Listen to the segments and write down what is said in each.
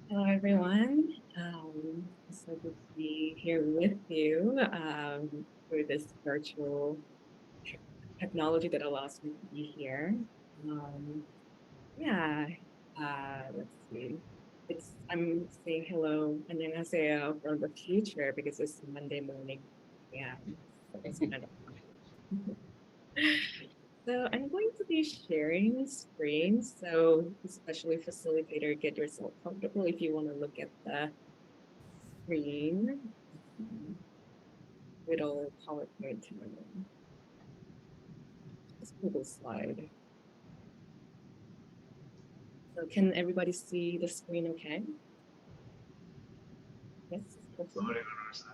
Hello, everyone. It's so good to be here with you for this virtual technology that allows me to be here. Um, yeah, let's see. I'm saying hello and then I say from the future because it's Monday morning. Yeah, so it's kind of fun. So I'm going to be sharing screens. So especially facilitator, get yourself comfortable if you want to look at the screen. Little PowerPoint. Just Google slide. So can everybody see the screen okay? Yes. Loading on our side.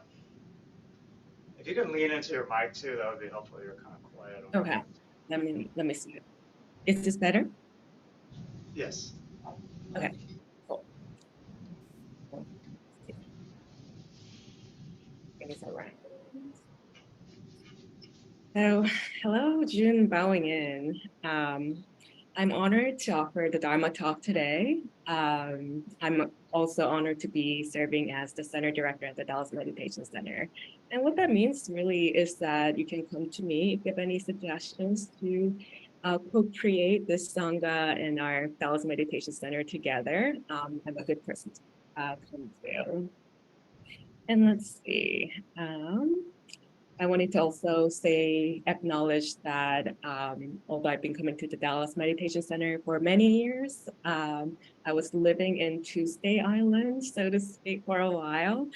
If you can lean into your mic too, that would be helpful. You're kind of quiet. Okay. Let me see it. Is this better? Yes. Okay. Cool. Things are right. So, hello, Jiyoon bowing in. I'm honored to offer the Dharma talk today. I'm also honored to be serving as the center director at the Dallas Meditation Center. And what that means really is that you can come to me if you have any suggestions to co-create this Sangha and our Dallas Meditation Center together. I'm a good person to come to. And let's see. I wanted to also acknowledge that although I've been coming to the Dallas Meditation Center for many years, I was living in Tuesday Island, so to speak, for a while.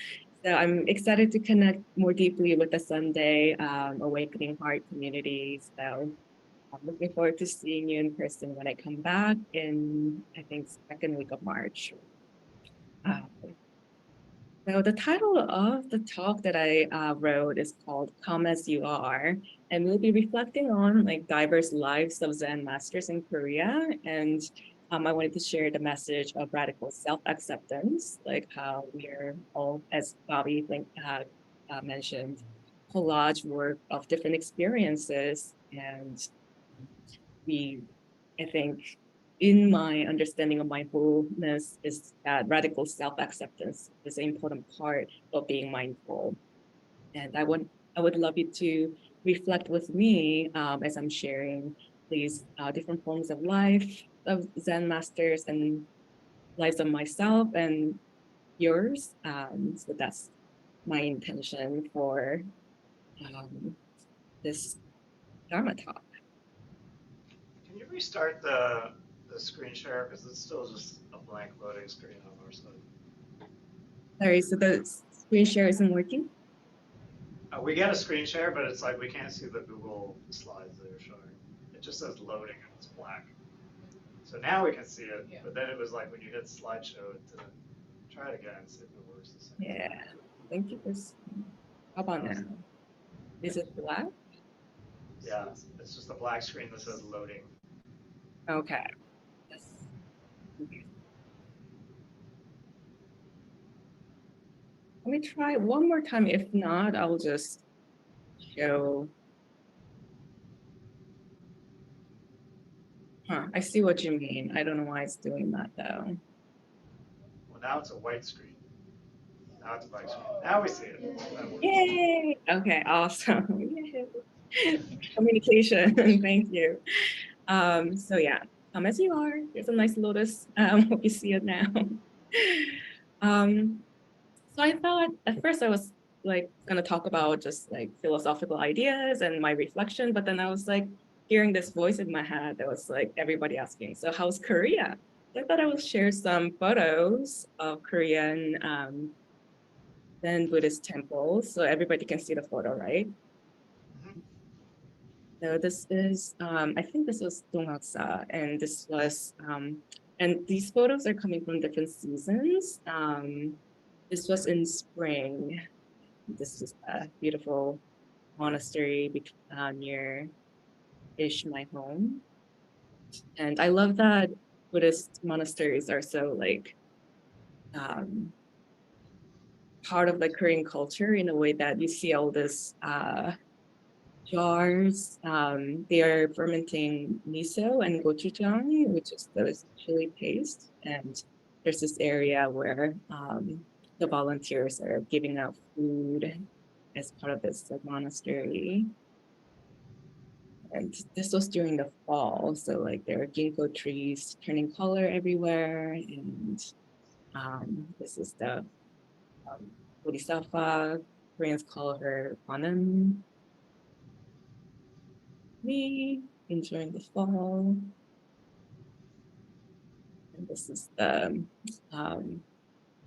So I'm excited to connect more deeply with the Sunday Awakening Heart community. So I'm looking forward to seeing you in person when I come back in, I think, second week of March. So the title of the talk that I wrote is called "Come as You Are," and we'll be reflecting on like diverse lives of Zen masters in Korea. And I wanted to share the message of radical self-acceptance, like how we're all, as Bobby mentioned, collage work of different experiences, and we, I think, in my understanding of mindfulness is that radical self-acceptance is an important part of being mindful. And I would love you to reflect with me as I'm sharing these different forms of life of Zen masters and lives of myself and yours. So that's my intention for this Dharma talk. Can you restart the screen share because it's still just a blank loading screen on our side. Sorry, so the screen share isn't working? We get a screen share, but it's like we can't see the Google slides that you're showing. It just says loading and it's black. So now we can see it, but then it was like when you hit slideshow, it didn't. Try it again and see if it works the same. Yeah, thank you for. How about now? Is it black? Yeah, it's just a black screen that says loading. Okay. Yes. Let me try one more time. If not, I'll just show. Huh, I see what you mean. I don't know why it's doing that though. Well, now it's a white screen. Now it's a black screen. Now we see it. Yay! Okay, awesome. Yay. Communication, thank you. So yeah, come as you are. There's a nice lotus. Hope you see it now. Um, so I thought at first I was like gonna talk about just like philosophical ideas and my reflection, but then I was like hearing this voice in my head that was like everybody asking, so how's Korea? So I thought I would share some photos of Korean Zen Buddhist temples so everybody can see the photo, right? So this is, I think this was Dongaksa, and this was, and these photos are coming from different seasons. This was in spring. This is a beautiful monastery near my home. And I love that Buddhist monasteries are so like um, part of the Korean culture in a way that you see all this jars. They are fermenting miso and gochujang, which is the chili paste. And there's this area where the volunteers are giving out food as part of this monastery. And this was during the fall, so like there are ginkgo trees turning color everywhere, and this is the Bodhisattva. Koreans call her Panem. Me enjoying the fall. And this is the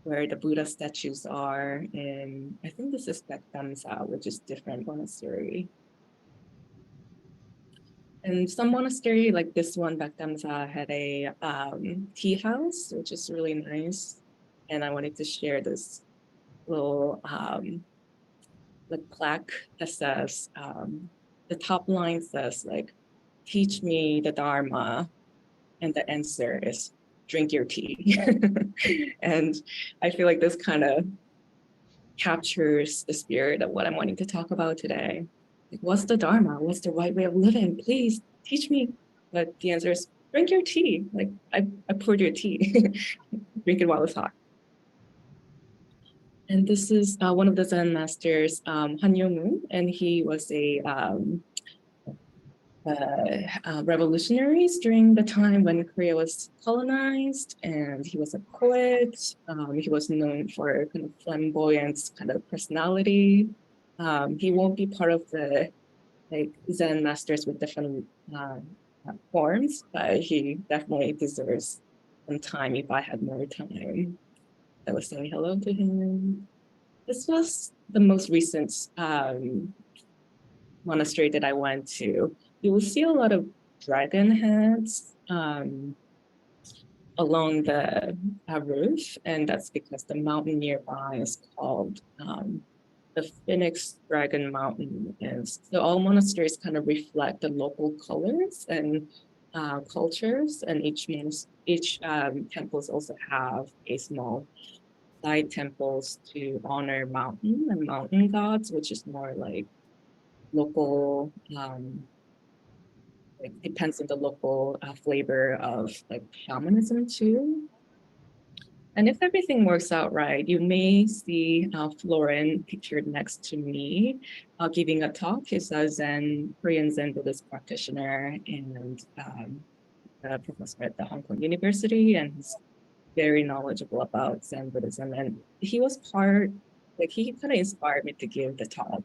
where the Buddha statues are, and I think this is Bekdamsa, which is different monastery. And some monastery like this one, Bekdamsa, had a tea house, which is really nice. And I wanted to share this little like plaque that says, the top line says like, teach me the Dharma. And the answer is drink your tea. And I feel like this kind of captures the spirit of what I'm wanting to talk about today. Like, what's the Dharma? What's the right way of living? Please teach me. But the answer is drink your tea. Like I poured your tea. Drink it while it's hot. And this is one of the Zen masters, Han Yong-moon, and he was a revolutionaries during the time when Korea was colonized, and he was a poet. He was known for kind of flamboyant kind of personality. He won't be part of the like Zen masters with different forms, but he definitely deserves some time if I had more time. I was saying hello to him. This was the most recent monastery that I went to. You will see a lot of dragon heads along the roof, and that's because the mountain nearby is called the Phoenix Dragon Mountain. And so all monasteries kind of reflect the local colors and cultures, and each temples also have a small side temples to honor mountain and mountain gods, which is more like local, like depends on the local flavor of like shamanism too. And if everything works out right, you may see Florin pictured next to me giving a talk. He's a Korean Zen Buddhist practitioner and a professor at the Hong Kong University, and he's very knowledgeable about Zen Buddhism. And he was he kind of inspired me to give the talk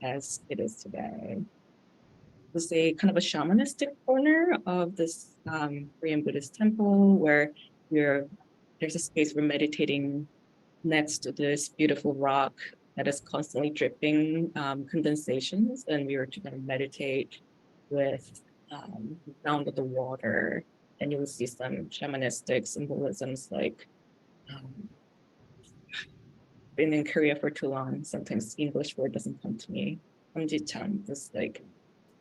as it is today. It was a kind of a shamanistic corner of this Korean Buddhist temple where there's a space we're meditating next to this beautiful rock that is constantly dripping condensations, and we were to kind of meditate with the sound of the water, and you will see some shamanistic symbolisms like been in Korea for too long, sometimes English word doesn't come to me. Amjichan, this like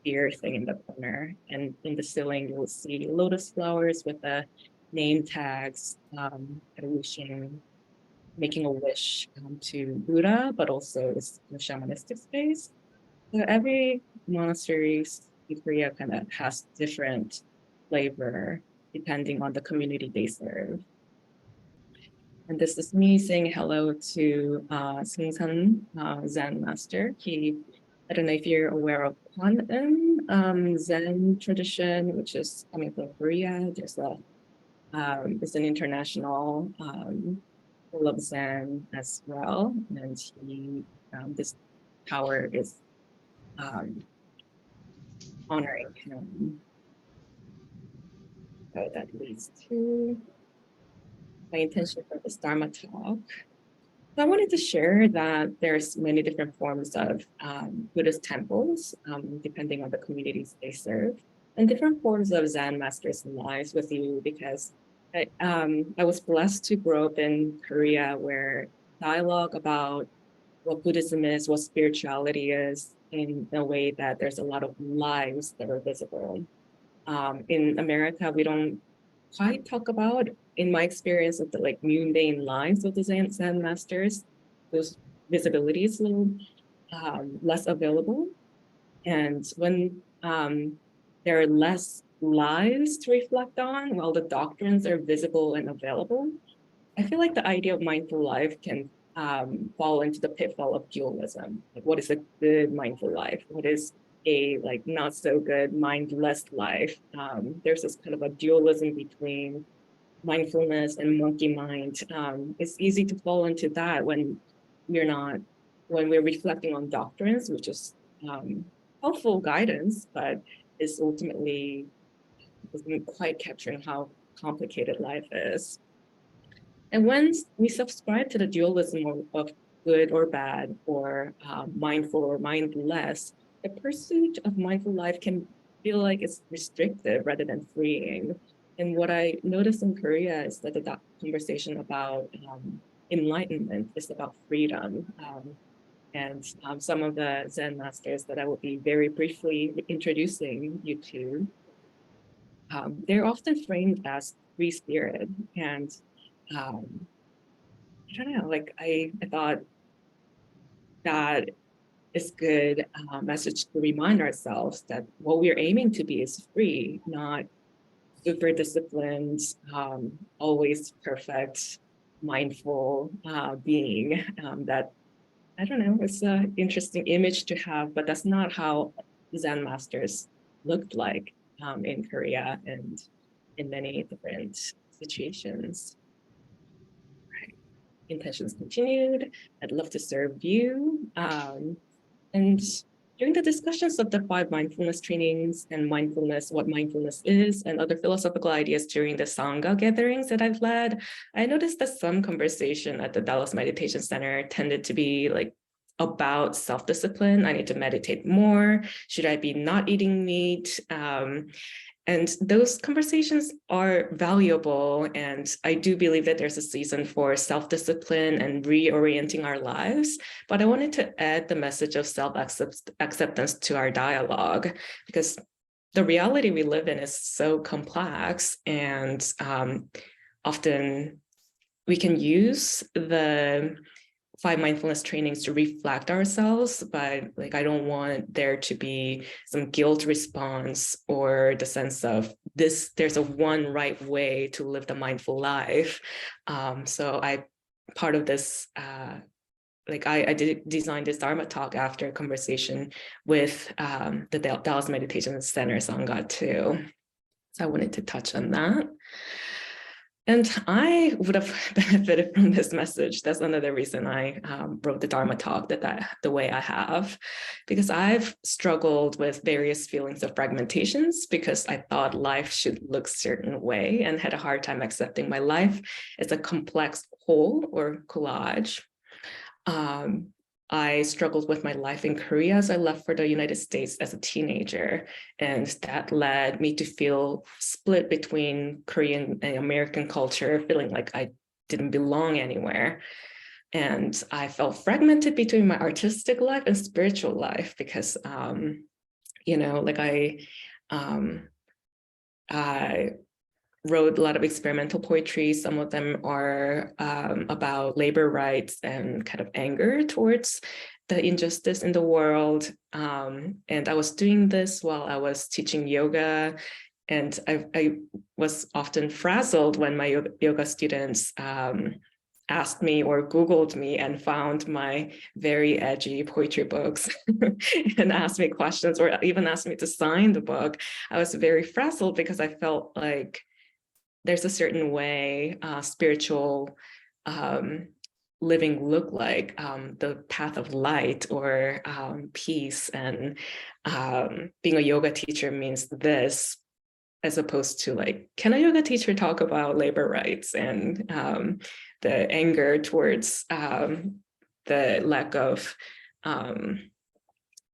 spear thing in the corner, and in the ceiling you will see lotus flowers with the name tags, wishing, making a wish to Buddha, but also it's a shamanistic space. So every monastery in Korea kind of has different flavor depending on the community they serve. And this is me saying hello to Sung-san, Zen master. I don't know if you're aware of Kwan Zen tradition, which is coming from Korea. It's an international full of Zen as well. And this power is honoring him. So that leads to my intention for this Dharma talk. So I wanted to share that there's many different forms of Buddhist temples, depending on the communities they serve, and different forms of Zen masters' lives with you, because I was blessed to grow up in Korea, where dialogue about what Buddhism is, what spirituality is, in a way that there's a lot of lives that are visible. In America, we don't quite talk about, in my experience, of the like mundane lives of the Zen masters. Those visibilities a little less available. And when there are less lives to reflect on, while the doctrines are visible and available, I feel like the idea of mindful life can fall into the pitfall of dualism. Like, what is a good mindful life? What is a like not so good mindless life? There's this kind of a dualism between mindfulness and monkey mind. It's easy to fall into that when we're reflecting on doctrines, which is helpful guidance, but is ultimately isn't quite capturing how complicated life is. And when we subscribe to the dualism of good or bad, or mindful or mindless, the pursuit of mindful life can feel like it's restrictive rather than freeing. And what I noticed in Korea is that the conversation about enlightenment is about freedom. And some of the Zen masters that I will be very briefly introducing you to, they're often framed as free spirit. And I don't know, like I thought that is good message to remind ourselves that what we're aiming to be is free, not super disciplined, always perfect, mindful being. That, I don't know, it's an interesting image to have, but that's not how Zen masters looked like in Korea and in many different situations. Intentions continued. I'd love to serve you. And during the discussions of the 5 mindfulness trainings and mindfulness, what mindfulness is, and other philosophical ideas during the Sangha gatherings that I've led, I noticed that some conversation at the Dallas Meditation Center tended to be like about self-discipline. I need to meditate more. Should I be not eating meat? And those conversations are valuable. And I do believe that there's a season for self-discipline and reorienting our lives. But I wanted to add the message of self-acceptance to our dialogue, because the reality we live in is so complex, and often we can use the 5 mindfulness trainings to reflect ourselves, but like I don't want there to be some guilt response or the sense of there's a one right way to live the mindful life. So part of this, I did design this Dharma talk after a conversation with the Dallas Meditation Center Sangha too. So I wanted to touch on that. And I would have benefited from this message. That's another reason I wrote the Dharma talk the way I have, because I've struggled with various feelings of fragmentations because I thought life should look a certain way and had a hard time accepting my life as a complex whole or collage. I struggled with my life in Korea as I left for the United States as a teenager. And that led me to feel split between Korean and American culture, feeling like I didn't belong anywhere. And I felt fragmented between my artistic life and spiritual life because, I wrote a lot of experimental poetry. Some of them are about labor rights and kind of anger towards the injustice in the world. And I was doing this while I was teaching yoga. And I was often frazzled when my yoga students asked me or Googled me and found my very edgy poetry books and asked me questions or even asked me to sign the book. I was very frazzled because I felt like there's a certain way spiritual living look like, the path of light or peace, and being a yoga teacher means this, as opposed to like, can a yoga teacher talk about labor rights and the anger towards the lack of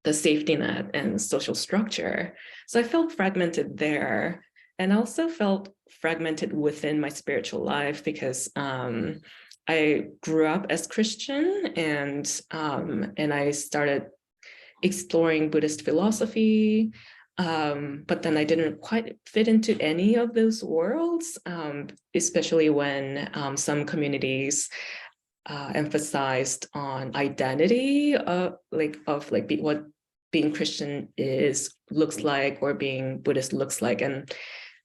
the safety net and social structure. So I felt fragmented there, and also felt fragmented within my spiritual life because I grew up as Christian, and I started exploring Buddhist philosophy, but then I didn't quite fit into any of those worlds, especially when some communities emphasized on identity what being Christian looks like, or being Buddhist looks like. And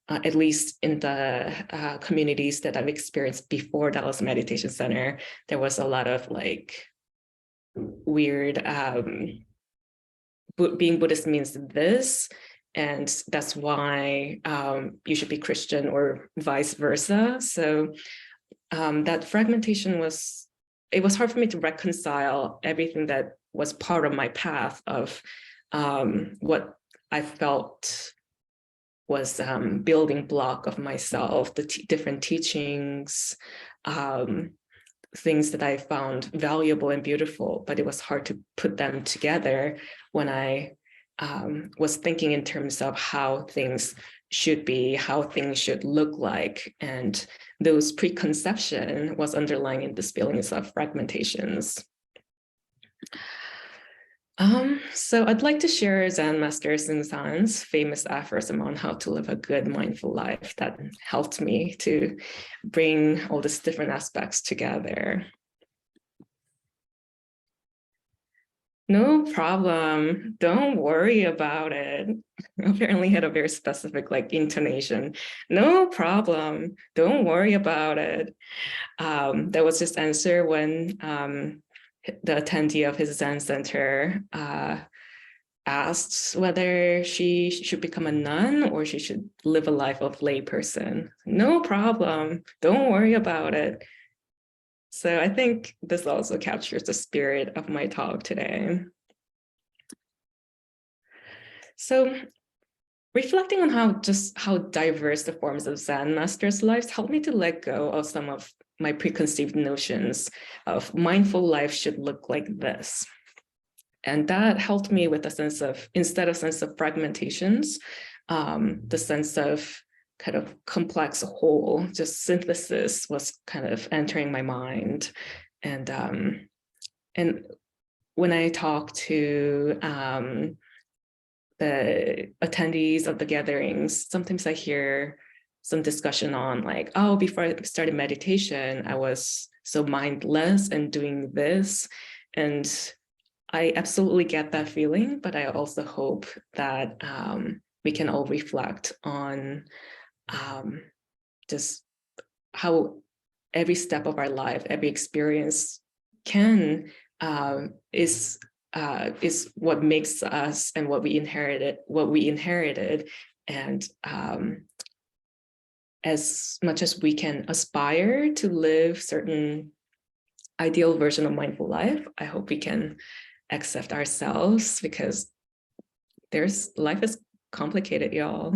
at least in the communities that I've experienced before Dallas Meditation Center, there was a lot of like weird, being Buddhist means this, and that's why you should be Christian, or vice versa. So that fragmentation it was hard for me to reconcile everything that was part of my path of what I felt was building block of myself, the different teachings, things that I found valuable and beautiful, but it was hard to put them together when I was thinking in terms of how things should be, how things should look like. And those preconception was underlying in this feelings of fragmentations. So I'd like to share Zen Master Singsan's famous aphorism on how to live a good mindful life that helped me to bring all these different aspects together. No problem. Don't worry about it. Apparently had a very specific like intonation. No problem. Don't worry about it. That was his answer when the attendee of his Zen center asked whether she should become a nun or she should live a life of layperson. No problem. Don't worry about it. So I think this also captures the spirit of my talk today. So reflecting on how diverse the forms of Zen masters' lives helped me to let go of some of my preconceived notions of mindful life should look like this. And that helped me with a sense of, instead of sense of fragmentations, the sense of kind of complex whole, just synthesis was kind of entering my mind. And when I talk to the attendees of the gatherings, sometimes I hear some discussion on like, oh, before I started meditation, I was so mindless and doing this. And I absolutely get that feeling, but I also hope that we can all reflect on just how every step of our life, every experience is what makes us and what we inherited, and as much as we can aspire to live certain ideal version of mindful life, I hope we can accept ourselves, because life is complicated, y'all.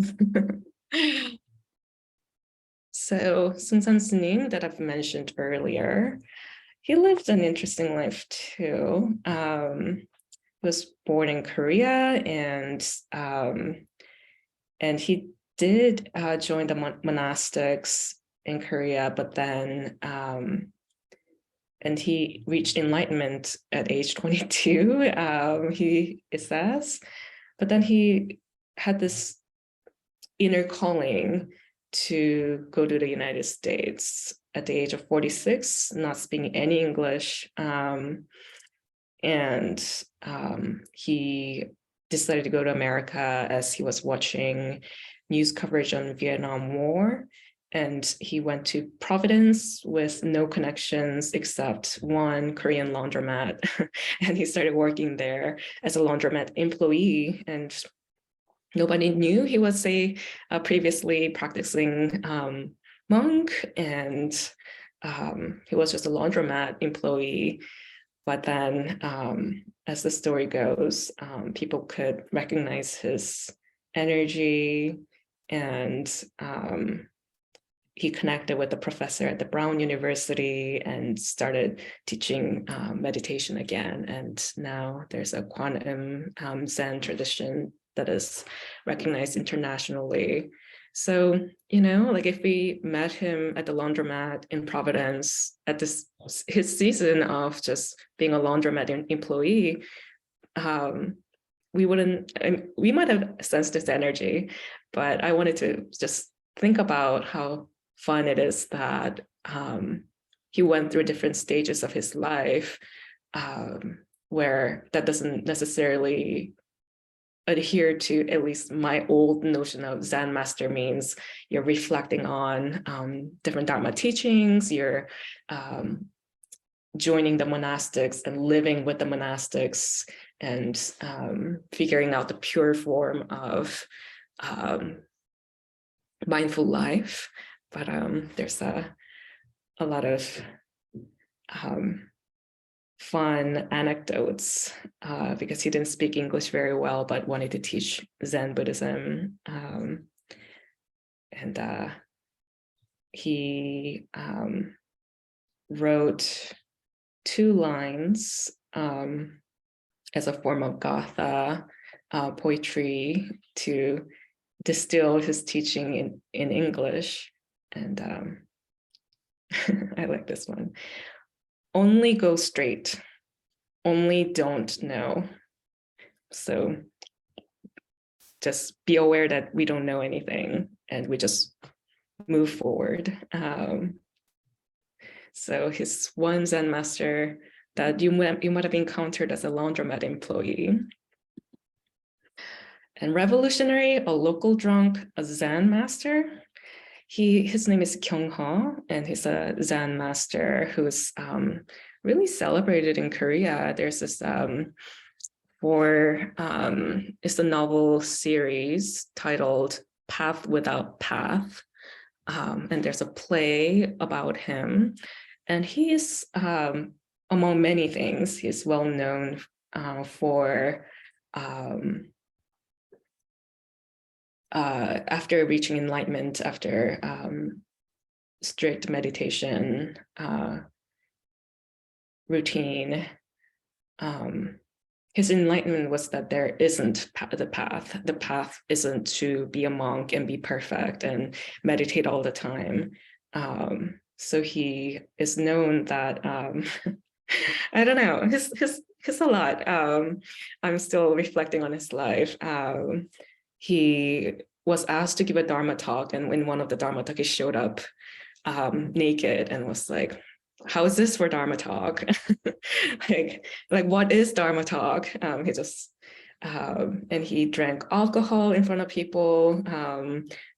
So Sun Sunim that I've mentioned earlier, he lived an interesting life too. Was born in Korea, and he did join the monastics in Korea, but then and he reached enlightenment at age 22, it says, but then he had this inner calling to go to the United States at the age of 46, not speaking any English. He decided to go to America as he was watching news coverage on Vietnam War. And he went to Providence with no connections except one Korean laundromat. And he started working there as a laundromat employee. And nobody knew he was a previously practicing monk, and he was just a laundromat employee. But then, as the story goes, people could recognize his energy, and he connected with the professor at the Brown University and started teaching meditation again. And now there's a quantum Zen tradition that is recognized internationally. So, like if we met him at the laundromat in Providence at his season of just being a laundromat employee, we might have sensed his energy, but I wanted to just think about how fun it is that he went through different stages of his life, where that doesn't necessarily adhere to at least my old notion of Zen master means you're reflecting on different Dharma teachings, you're joining the monastics and living with the monastics and figuring out the pure form of mindful life. But there's a lot of fun anecdotes because he didn't speak English very well, but wanted to teach Zen Buddhism. And he wrote 2 lines as a form of Gatha poetry to distill his teaching in English. And I like this one. Only go straight, only don't know. So just be aware that we don't know anything and we just move forward. So his one Zen master that you might have encountered as a laundromat employee. And revolutionary, a local drunk, a Zen master. His name is Kyung-ho, and he's a Zen master who's really celebrated in Korea. There's this it's a novel series titled Path Without Path, and there's a play about him. And he is, among many things, he's well known for after reaching enlightenment, after strict meditation routine, his enlightenment was that there isn't the path. The path isn't to be a monk and be perfect and meditate all the time. So he is known that I don't know, he's a lot. I'm still reflecting on his life. He was asked to give a Dharma talk, and in one of the Dharma talks, he showed up naked and was like, how is this for Dharma talk? like what is Dharma talk? He just and he drank alcohol in front of people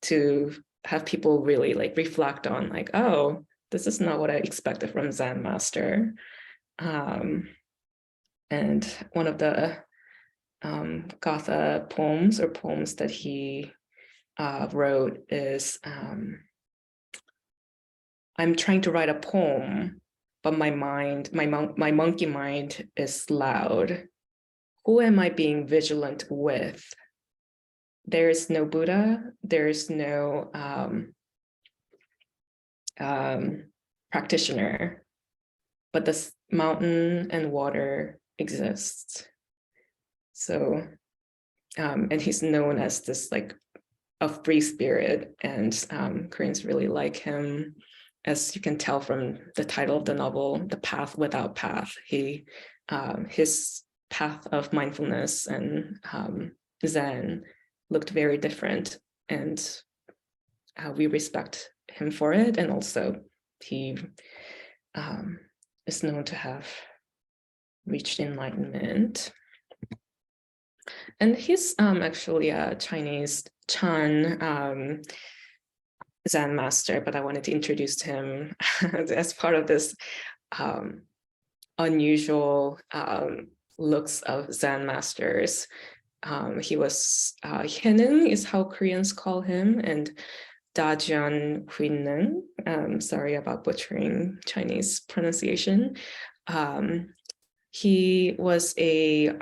to have people really like reflect on like, oh, this is not what I expected from Zen master. And one of the Gatha poems that he wrote is, I'm trying to write a poem, but my monkey mind is loud. Who am I being vigilant with? There is no Buddha, there is no practitioner, but this mountain and water exists. So, and he's known as this like a free spirit, and Koreans really like him, as you can tell from the title of the novel, The Path Without Path. His path of mindfulness and Zen looked very different, and we respect him for it. And also he is known to have reached enlightenment. And he's actually a Chinese Chan Zen master, but I wanted to introduce him as part of this unusual looks of Zen masters. He was Hyeneung is how Koreans call him, and Dajian Huineung. Sorry about butchering Chinese pronunciation. He was a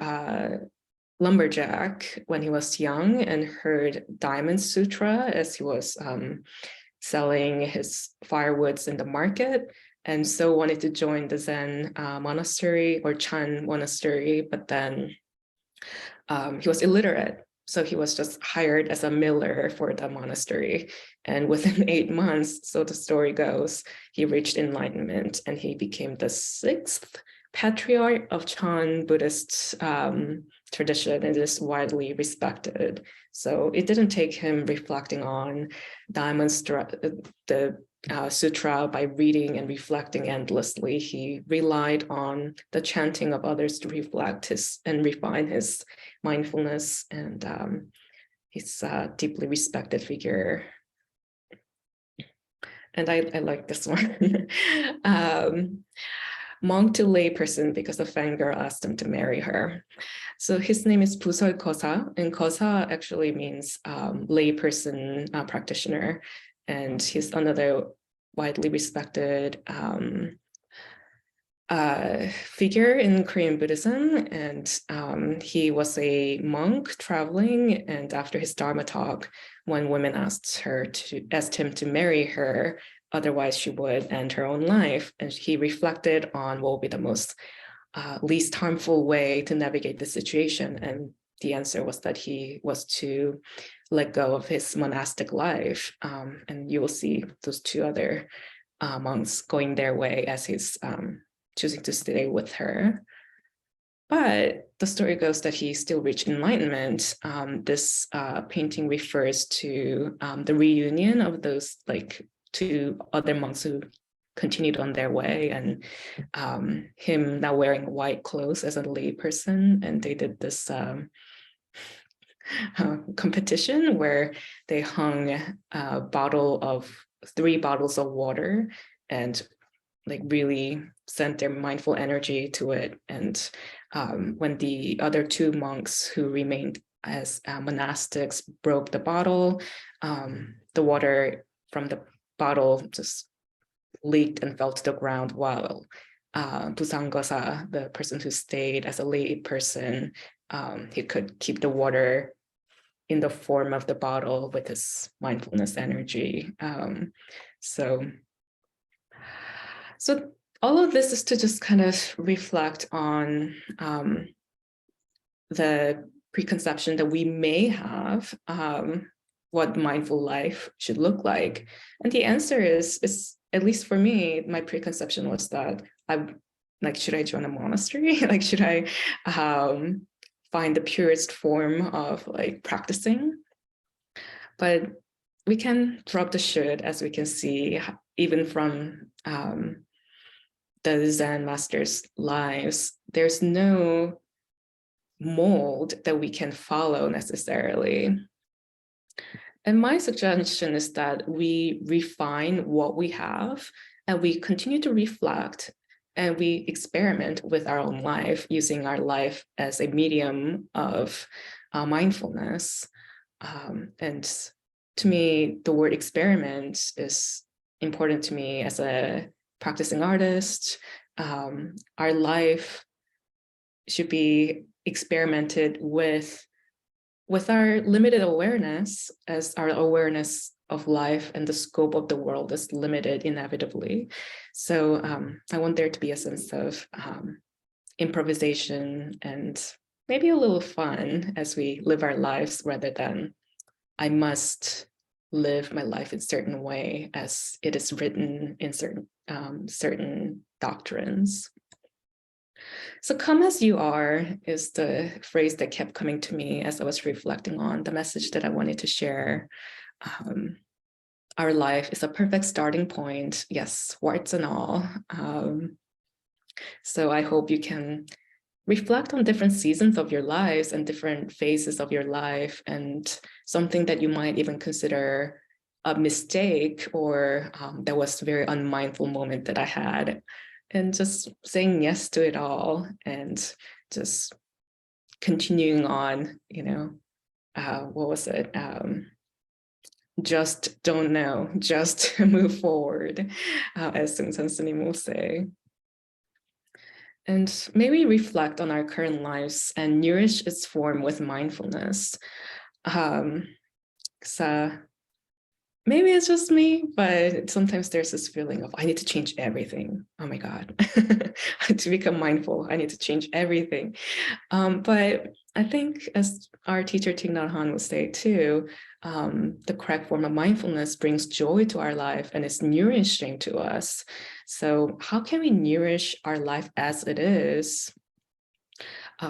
lumberjack when he was young and heard Diamond Sutra as he was selling his firewoods in the market, and so wanted to join the Zen monastery or Chan monastery, but then he was illiterate. So he was just hired as a miller for the monastery. And within 8 months, so the story goes, he reached enlightenment and he became the 6th patriarch of Chan Buddhist tradition, and is widely respected. So it didn't take him reflecting on the sutra by reading and reflecting endlessly. He relied on the chanting of others to reflect and refine his mindfulness, and he's a deeply respected figure. And I like this one. Monk to layperson because a fangirl asked him to marry her. So his name is Busol Kosa, and Kosa actually means layperson practitioner, and he's another widely respected figure in Korean Buddhism, and he was a monk traveling. And after his Dharma talk, one woman asked him to marry her, otherwise she would end her own life. And he reflected on what would be the most least harmful way to navigate the situation, and the answer was that he was to let go of his monastic life. And you will see those two other monks going their way as he's choosing to stay with her. But the story goes that he still reached enlightenment. This painting refers to the reunion of those two other monks who continued on their way, and him now wearing white clothes as a lay person. And they did this competition where they hung three bottles of water and really sent their mindful energy to it. And when the other two monks who remained as monastics broke the bottle, the water from the bottle just leaked and fell to the ground, while Busangosa, the person who stayed as a lay person, he could keep the water in the form of the bottle with his mindfulness energy. So all of this is to just kind of reflect on the preconception that we may have what mindful life should look like. And the answer is, at least for me, my preconception was that should I join a monastery? Should I find the purest form of practicing? But we can drop the should, as we can see, even from the Zen masters' lives. There's no mold that we can follow necessarily. And my suggestion is that we refine what we have, and we continue to reflect, and we experiment with our own life, using our life as a medium of mindfulness. And to me, the word experiment is important to me as a practicing artist. Our life should be experimented with our limited awareness, as our awareness of life and the scope of the world is limited inevitably. So I want there to be a sense of improvisation and maybe a little fun as we live our lives, rather than I must live my life in a certain way as it is written in certain doctrines. So come as you are is the phrase that kept coming to me as I was reflecting on the message that I wanted to share. Our life is a perfect starting point, yes, warts and all. So I hope you can reflect on different seasons of your lives and different phases of your life, and something that you might even consider a mistake, or that was a very unmindful moment that I had, and just saying yes to it all and just continuing on, what was it? Just don't know, just move forward, as Sung San Sunim will say. And maybe reflect on our current lives and nourish its form with mindfulness. So maybe it's just me, but sometimes there's this feeling of I need to change everything. Oh my God, to become mindful, I need to change everything. But I think, as our teacher Thich Nhat Hanh would say too, the correct form of mindfulness brings joy to our life and is nourishing to us. So how can we nourish our life as it is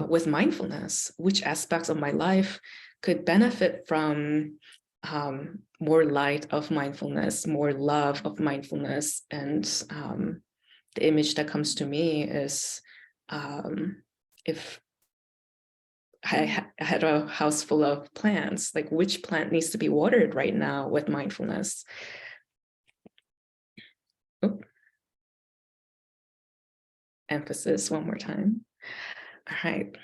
with mindfulness? Which aspects of my life could benefit from more light of mindfulness, more love of mindfulness. And the image that comes to me is if I had a house full of plants, like which plant needs to be watered right now with mindfulness? Oh. Emphasis one more time. All right.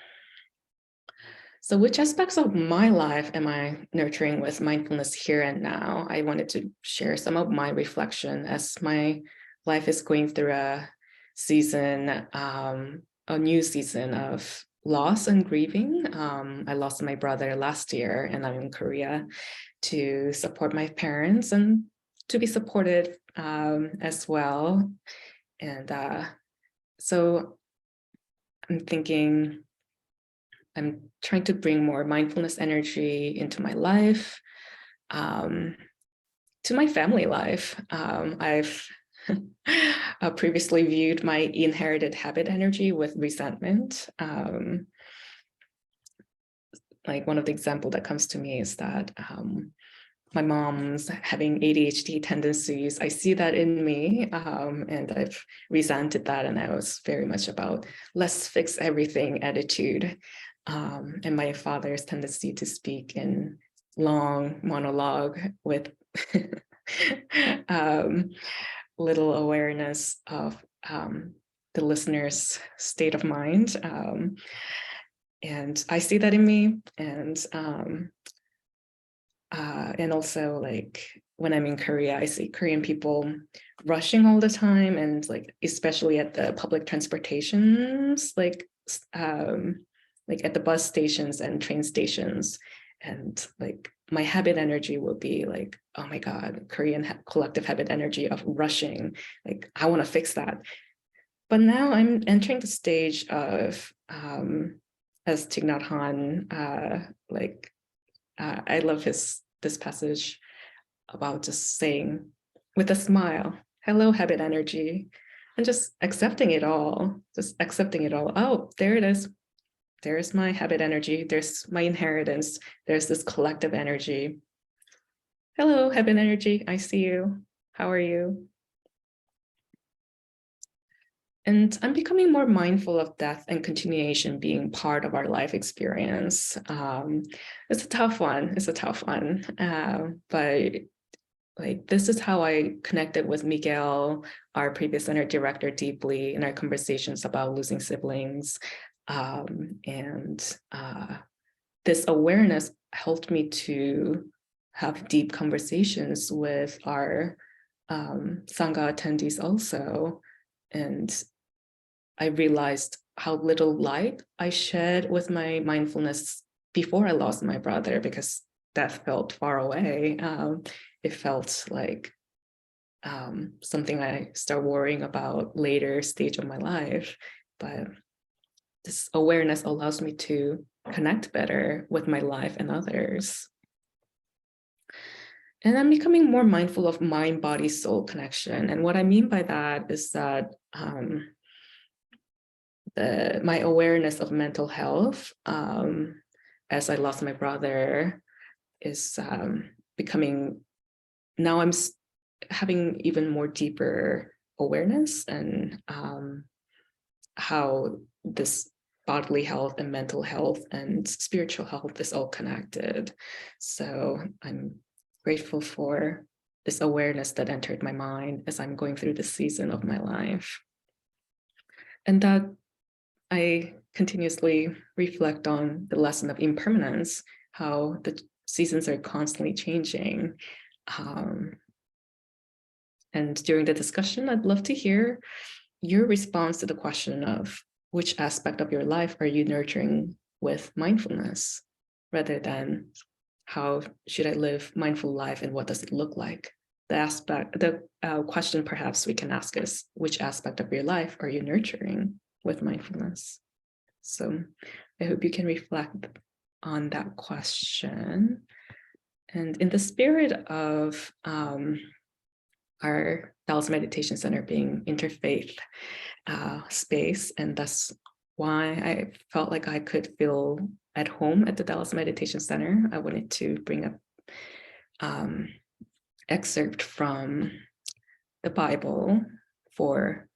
So which aspects of my life am I nurturing with mindfulness here and now? I wanted to share some of my reflection as my life is going through a season, a new season of loss and grieving. I lost my brother last year, and I'm in Korea to support my parents and to be supported as well. And so I'm thinking, I'm trying to bring more mindfulness energy into my life, to my family life. I've previously viewed my inherited habit energy with resentment. Like one of the examples that comes to me is that my mom's having ADHD tendencies. I see that in me, and I've resented that. And I was very much about let's fix everything attitude. And my father's tendency to speak in long monologue with little awareness of the listener's state of mind. And I see that in me. And also, like when I'm in Korea, I see Korean people rushing all the time, and like especially at the public transportations, like at the bus stations and train stations. And like my habit energy will be like, oh my God, Korean collective habit energy of rushing. Like I want to fix that. But now I'm entering the stage of, as Thich Nhat Hanh, I love this passage about just saying with a smile, hello, habit energy, and just accepting it all, Oh, there it is. There's my habit energy. There's my inheritance. There's this collective energy. Hello, habit energy. I see you. How are you? And I'm becoming more mindful of death and continuation being part of our life experience. It's a tough one. But like this is how I connected with Miguel, our previous center director, deeply in our conversations about losing siblings. This awareness helped me to have deep conversations with our Sangha attendees also. And I realized how little light I shed with my mindfulness before I lost my brother, because death felt far away. It felt like something I start worrying about later stage of my life. But this awareness allows me to connect better with my life and others. And I'm becoming more mindful of mind, body, soul connection. And what I mean by that is that my awareness of mental health, as I lost my brother, is becoming, now I'm having even more deeper awareness, and how this bodily health and mental health and spiritual health is all connected. So I'm grateful for this awareness that entered my mind as I'm going through this season of my life. And that I continuously reflect on the lesson of impermanence, how the seasons are constantly changing. And during the discussion, I'd love to hear your response to the question of which aspect of your life are you nurturing with mindfulness, rather than how should I live mindful life and what does it look like? The question perhaps we can ask is, which aspect of your life are you nurturing with mindfulness? So I hope you can reflect on that question. And in the spirit of our Dallas Meditation Center being interfaith space, and that's why I felt like I could feel at home at the Dallas Meditation Center, I wanted to bring up excerpt from the Bible for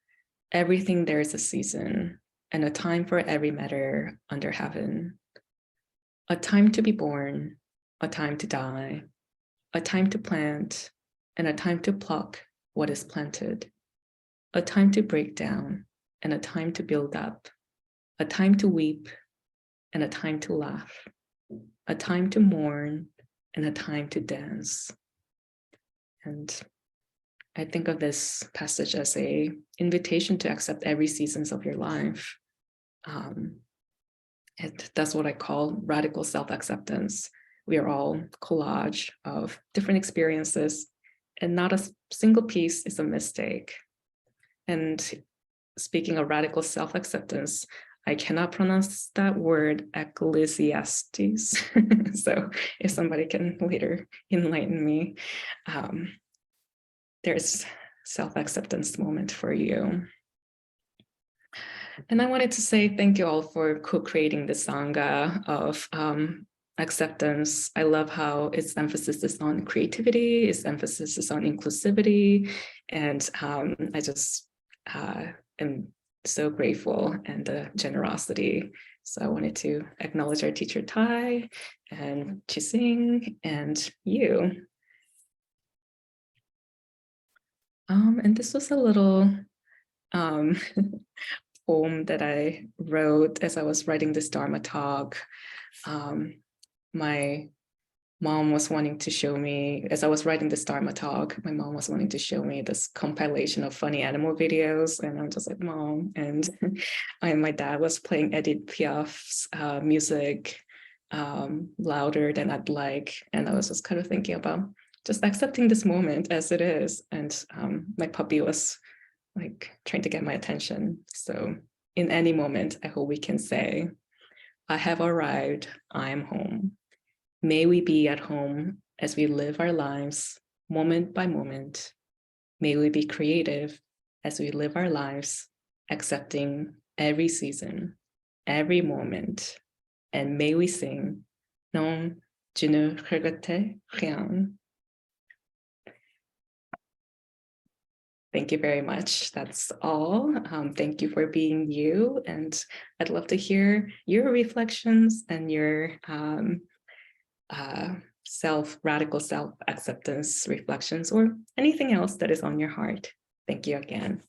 everything there is a season and a time for every matter under heaven. A time to be born, a time to die, a time to plant, and a time to pluck what is planted. A time to break down and a time to build up. A time to weep and a time to laugh. A time to mourn and a time to dance. And I think of this passage as an invitation to accept every seasons of your life. And that's what I call radical self-acceptance. We are all collage of different experiences, and not a single piece is a mistake. And speaking of radical self-acceptance, I cannot pronounce that word, Ecclesiastes. So if somebody can later enlighten me, there's self-acceptance moment for you. And I wanted to say thank you all for co-creating the Sangha of acceptance. I love how its emphasis is on creativity, its emphasis is on inclusivity, and I just am so grateful and the generosity. So I wanted to acknowledge our teacher Tai and Chising and you. And this was a little poem that I wrote as I was writing this Dharma talk. My mom was wanting to show me, as I was writing this Dharma talk, my mom was wanting to show me this compilation of funny animal videos. And I'm just like, Mom. And my dad was playing Edith Piaf's music louder than I'd like. And I was just kind of thinking about just accepting this moment as it is. And my puppy was like trying to get my attention. So in any moment, I hope we can say, I have arrived, I am home. May we be at home as we live our lives moment by moment. May we be creative as we live our lives, accepting every season, every moment. And may we sing, Non, je ne regrette rien. Thank you very much. That's all. Thank you for being you. And I'd love to hear your reflections and your radical self-acceptance reflections or anything else that is on your heart. Thank you again.